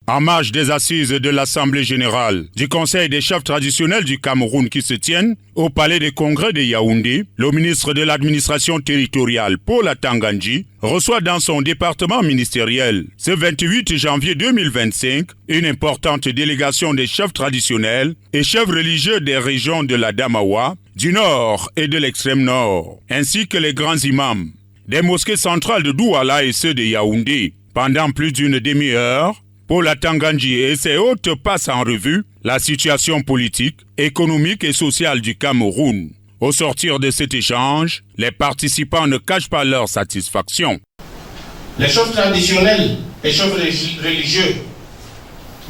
En marge des assises de l'Assemblée générale du Conseil des chefs traditionnels du Cameroun qui se tiennent au Palais des Congrès de Yaoundé, le ministre de l'Administration territoriale, Paul Atanga-Ndji, reçoit dans son département ministériel, ce 28 janvier 2025, une importante délégation des chefs traditionnels et chefs religieux des régions de la Damawa, du Nord et de l'extrême Nord, ainsi que les grands imams des mosquées centrales de Douala et ceux de Yaoundé. Pendant plus d'une demi-heure, Paul Atanga-Ndji et ses hôtes passent en revue la situation politique, économique et sociale du Cameroun. Au sortir de cet échange, les participants ne cachent pas leur satisfaction. Les chefs traditionnels et chefs religieux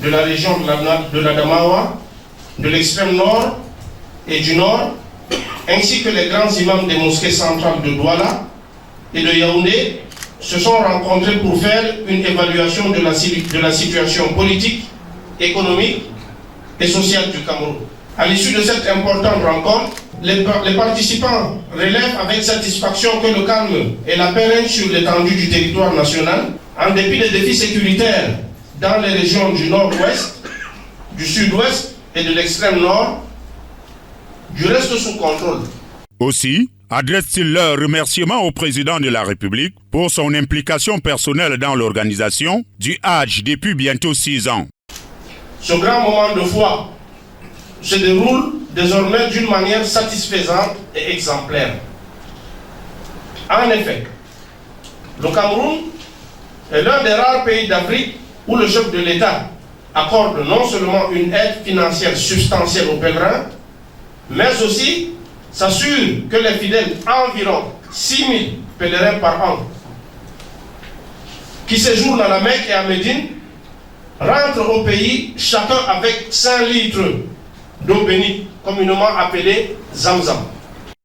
de la région de la Damawa, de l'extrême nord et du nord, ainsi que les grands imams des mosquées centrales de Douala et de Yaoundé, se sont rencontrés pour faire une évaluation de la situation politique, économique et sociale du Cameroun. À l'issue de cette importante rencontre, les participants relèvent avec satisfaction que le calme et la paix règnent sur l'étendue du territoire national, en dépit des défis sécuritaires dans les régions du nord-ouest, du sud-ouest et de l'extrême nord, du reste sous contrôle. Aussi, adresse-t-il leurs remerciements au président de la République pour son implication personnelle dans l'organisation du Hajj depuis bientôt 6 ans. Ce grand moment de foi se déroule désormais d'une manière satisfaisante et exemplaire. En effet, le Cameroun est l'un des rares pays d'Afrique où le chef de l'État accorde non seulement une aide financière substantielle aux pèlerins, mais aussi s'assure que les fidèles, environ 6 000 pèlerins par an, qui séjournent à la Mecque et à Médine, rentrent au pays chacun avec 5 litres d'eau bénite, communément appelée Zamzam.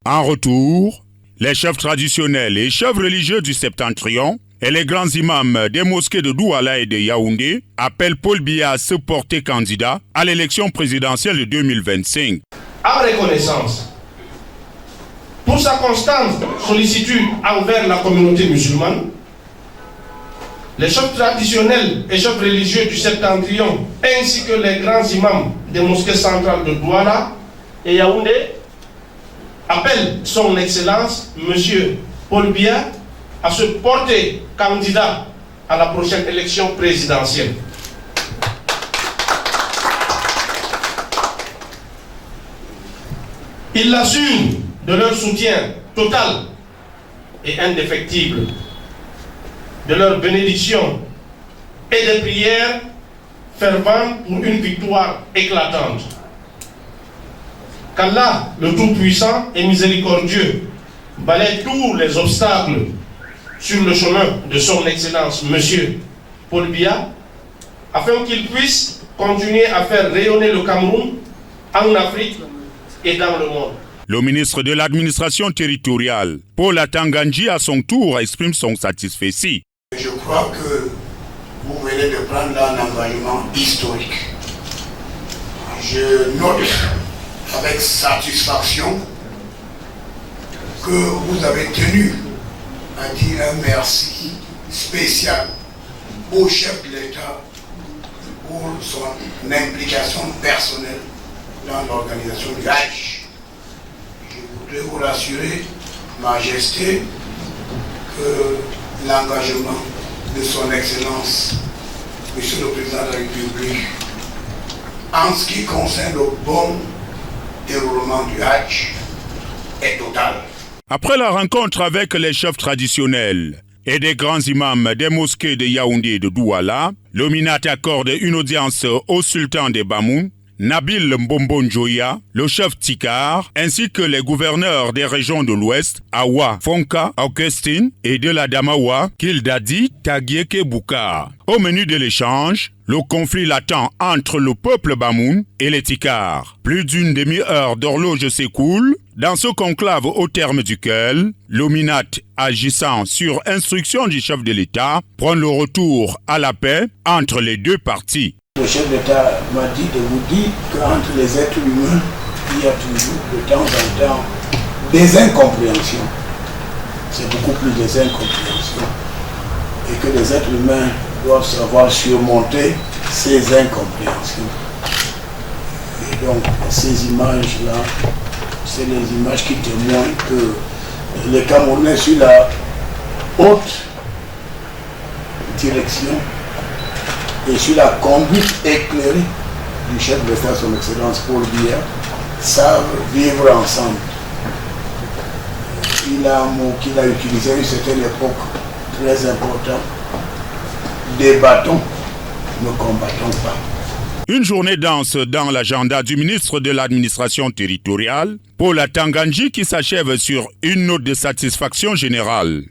En retour, les chefs traditionnels et chefs religieux du Septentrion et les grands imams des mosquées de Douala et de Yaoundé appellent Paul Biya à se porter candidat à l'élection présidentielle de 2025. En reconnaissance pour sa constante sollicitude envers la communauté musulmane, les chefs traditionnels et chefs religieux du Septentrion, ainsi que les grands imams des mosquées centrales de Douala et Yaoundé, appellent son Excellence, M. Paul Biya, à se porter candidat à la prochaine élection présidentielle. Ils l'assurent de leur soutien total et indéfectible, de leur bénédiction et des prières ferventes pour une victoire éclatante. Qu'Allah, le Tout-Puissant et Miséricordieux, balaie tous les obstacles sur le chemin de son Excellence, M. Paul Biya, afin qu'il puisse continuer à faire rayonner le Cameroun en Afrique et dans le monde. Le ministre de l'Administration territoriale, Paul Atanga-Ndji, à son tour, exprime son satisfait. Je crois que vous venez de prendre un engagement historique. Je note avec satisfaction que vous avez tenu à dire un merci spécial au chef de l'État pour son implication personnelle dans l'organisation du Hajj. Je voudrais vous rassurer, Majesté, que l'engagement de son Excellence, Monsieur le Président de la République, en ce qui concerne le bon déroulement du Hajj, est total. Après la rencontre avec les chefs traditionnels et des grands imams des mosquées de Yaoundé et de Douala, le MINAT accorde une audience au sultan des Bamoun, Nabil Mbombo Njoya, le chef Tikar, ainsi que les gouverneurs des régions de l'Ouest, Awa, Fonka, Augustine et de la Damawa, Kildadi, Tagieke Bouka. Au menu de l'échange, le conflit latent entre le peuple Bamoun et les Tikar. Plus d'une demi-heure d'horloge s'écoule dans ce conclave au terme duquel le MINAT, agissant sur instruction du chef de l'État, prend le retour à la paix entre les deux parties. Le chef d'État m'a dit de vous dire qu'entre les êtres humains, il y a toujours de temps en temps des incompréhensions. C'est beaucoup plus des incompréhensions. Et que les êtres humains doivent savoir surmonter ces incompréhensions. Et donc, ces images-là, c'est les images qui témoignent que les Camerounais, sur la haute direction et sur la conduite éclairée du chef de l'État, son Excellence Paul Biya, savent vivre ensemble. Il a un mot qu'il a utilisé à une certaine époque très important. Débattons, ne combattons pas. Une journée dense dans l'agenda du ministre de l'administration territoriale, Paul Atanga Ndji, qui s'achève sur une note de satisfaction générale.